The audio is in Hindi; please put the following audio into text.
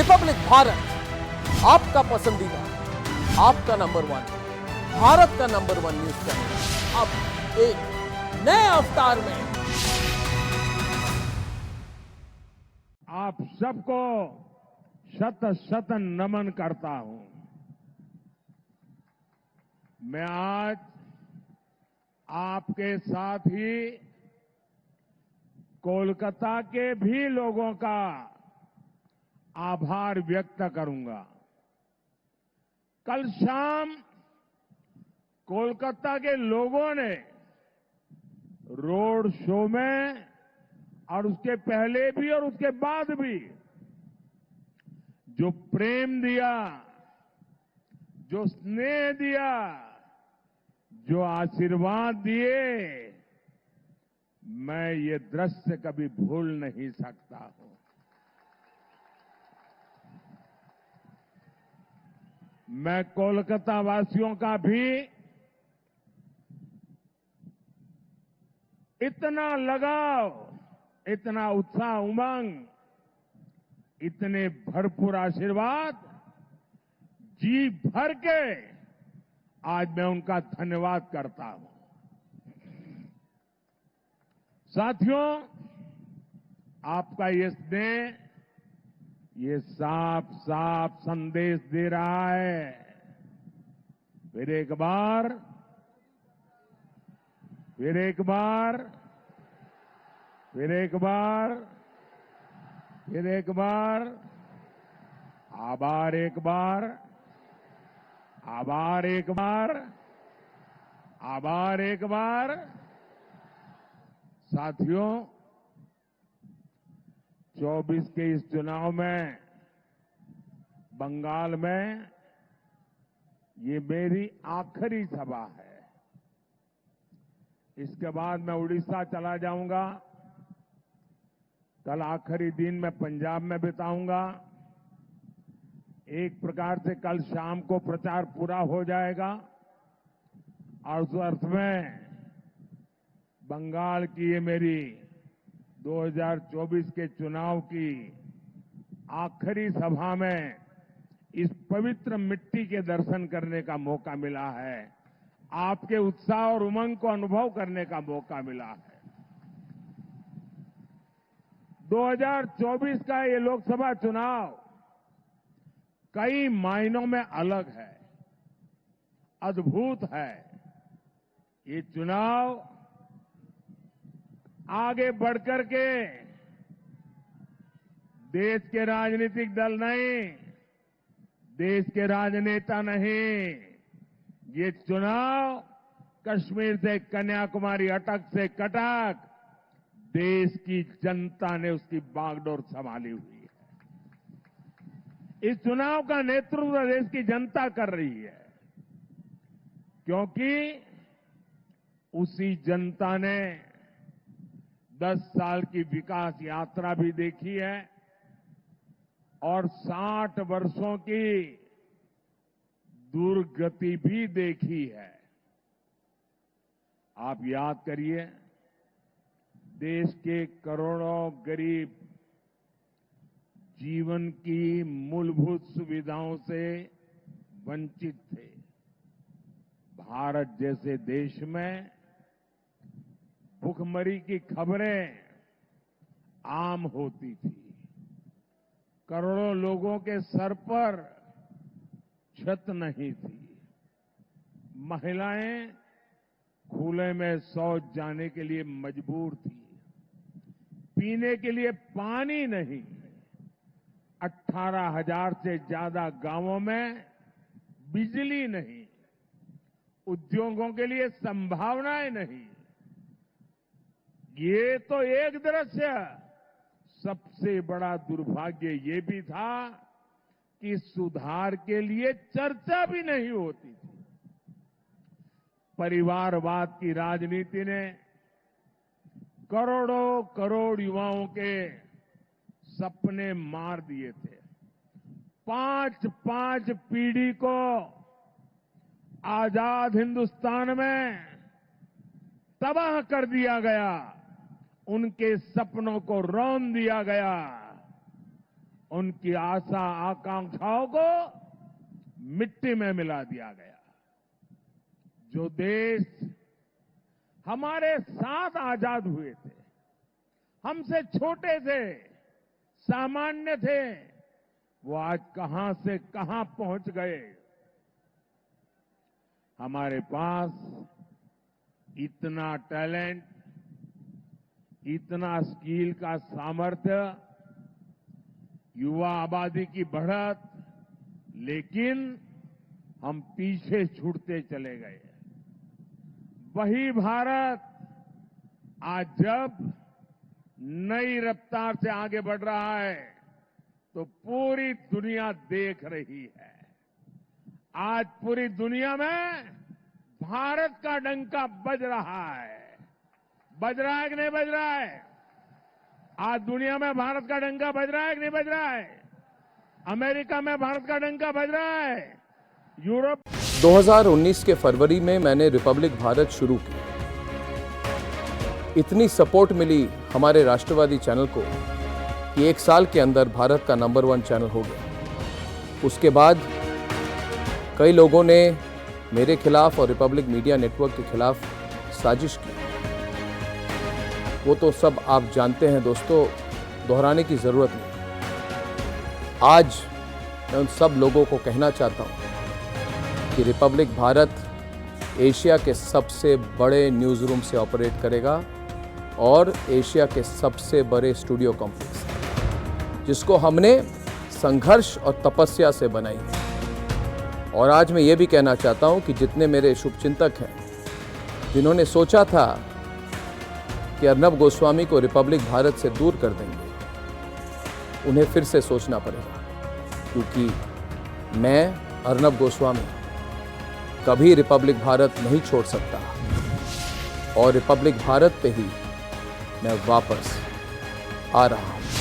रिपब्लिक भारत, आपका पसंदीदा, आपका नंबर वन, भारत का नंबर वन न्यूज चैनल अब एक नए अवतार में। आप सबको शत शत नमन करता हूं। मैं आज आपके साथ ही कोलकाता के भी लोगों का आभार व्यक्त करूंगा। कल शाम कोलकाता के लोगों ने रोड शो में और उसके पहले भी और उसके बाद भी जो प्रेम दिया, जो स्नेह दिया, जो आशीर्वाद दिए, मैं ये दृश्य कभी भूल नहीं सकता हूं। मैं कोलकाता वासियों का भी इतना लगाव, इतना उत्साह, उमंग, इतने भरपूर आशीर्वाद जी भर के आज मैं उनका धन्यवाद करता हूं। साथियों, आपका ये स्नेह, ये साफ साफ संदेश दे रहा है। फिर एक बार, फिर एक बार, फिर एक बार, फिर एक बार, आभार एक बार, आभार एक बार, आभार एक बार। साथियों, 24 के इस चुनाव में बंगाल में ये मेरी आखिरी सभा है। इसके बाद मैं उड़ीसा चला जाऊंगा। कल आखिरी दिन मैं पंजाब में बिताऊंगा। एक प्रकार से कल शाम को प्रचार पूरा हो जाएगा और उस अर्थ में बंगाल की ये मेरी 2024 के चुनाव की आखिरी सभा में इस पवित्र मिट्टी के दर्शन करने का मौका मिला है। आपके उत्साह और उमंग को अनुभव करने का मौका मिला है। 2024 का ये लोकसभा चुनाव कई मायनों में अलग है, अद्भुत है। ये चुनाव आगे बढ़कर के देश के राजनीतिक दल नहीं, देश के राजनेता नहीं, ये चुनाव कश्मीर से कन्याकुमारी, अटक से कटक, देश की जनता ने उसकी बागडोर संभाली हुई है। इस चुनाव का नेतृत्व देश की जनता कर रही है, क्योंकि उसी जनता ने 10 साल की विकास यात्रा भी देखी है और 60 वर्षों की दुर्गति भी देखी है। आप याद करिए, देश के करोड़ों गरीब जीवन की मूलभूत सुविधाओं से वंचित थे। भारत जैसे देश में भुखमरी की खबरें आम होती थी। करोड़ों लोगों के सर पर छत नहीं थी। महिलाएं खुले में शौच जाने के लिए मजबूर थी। पीने के लिए पानी नहीं। 18,000 से ज्यादा गांवों में बिजली नहीं। उद्योगों के लिए संभावनाएं नहीं। ये तो एक दृश्य। सबसे बड़ा दुर्भाग्य ये भी था कि सुधार के लिए चर्चा भी नहीं होती थी। परिवारवाद की राजनीति ने करोड़ों करोड़ युवाओं के सपने मार दिए थे। 5 पीढ़ी को आजाद हिंदुस्तान में तबाह कर दिया गया। उनके सपनों को रौंद दिया गया। उनकी आशा आकांक्षाओं को मिट्टी में मिला दिया गया। जो देश हमारे साथ आजाद हुए थे, हमसे छोटे थे, सामान्य थे, वो आज कहां से कहां पहुंच गए। हमारे पास इतना टैलेंट, इतना स्किल का सामर्थ्य, युवा आबादी की बढ़त, लेकिन हम पीछे छूटते चले गए। वही भारत आज जब नई रफ्तार से आगे बढ़ रहा है तो पूरी दुनिया देख रही है। आज पूरी दुनिया में भारत का डंका बज रहा है। बज रहा है कि नहीं बज रहा है? आज दुनिया में भारत का डंका बज रहा है कि नहीं बज रहा है? अमेरिका में भारत का डंका बज रहा है। यूरोप 2019 के फरवरी में मैंने रिपब्लिक भारत शुरू की। इतनी सपोर्ट मिली हमारे राष्ट्रवादी चैनल को कि 1 साल के अंदर भारत का नंबर 1 चैनल हो गया। उसके बाद कई लोगों ने मेरे खिलाफ और रिपब्लिक मीडिया नेटवर्क के खिलाफ साजिश की। वो तो सब आप जानते हैं दोस्तों, दोहराने की जरूरत नहीं। आज मैं उन सब लोगों को कहना चाहता हूं कि रिपब्लिक भारत एशिया के सबसे बड़े न्यूज़ रूम से ऑपरेट करेगा और एशिया के सबसे बड़े स्टूडियो कॉम्प्लेक्स, जिसको हमने संघर्ष और तपस्या से बनाई है। और आज मैं ये भी कहना चाहता हूं कि जितने मेरे शुभचिंतक हैं, जिन्होंने सोचा था कि अर्नब गोस्वामी को रिपब्लिक भारत से दूर कर देंगे, उन्हें फिर से सोचना पड़ेगा, क्योंकि मैं अर्नब गोस्वामी कभी रिपब्लिक भारत नहीं छोड़ सकता और रिपब्लिक भारत पे ही मैं वापस आ रहा हूं।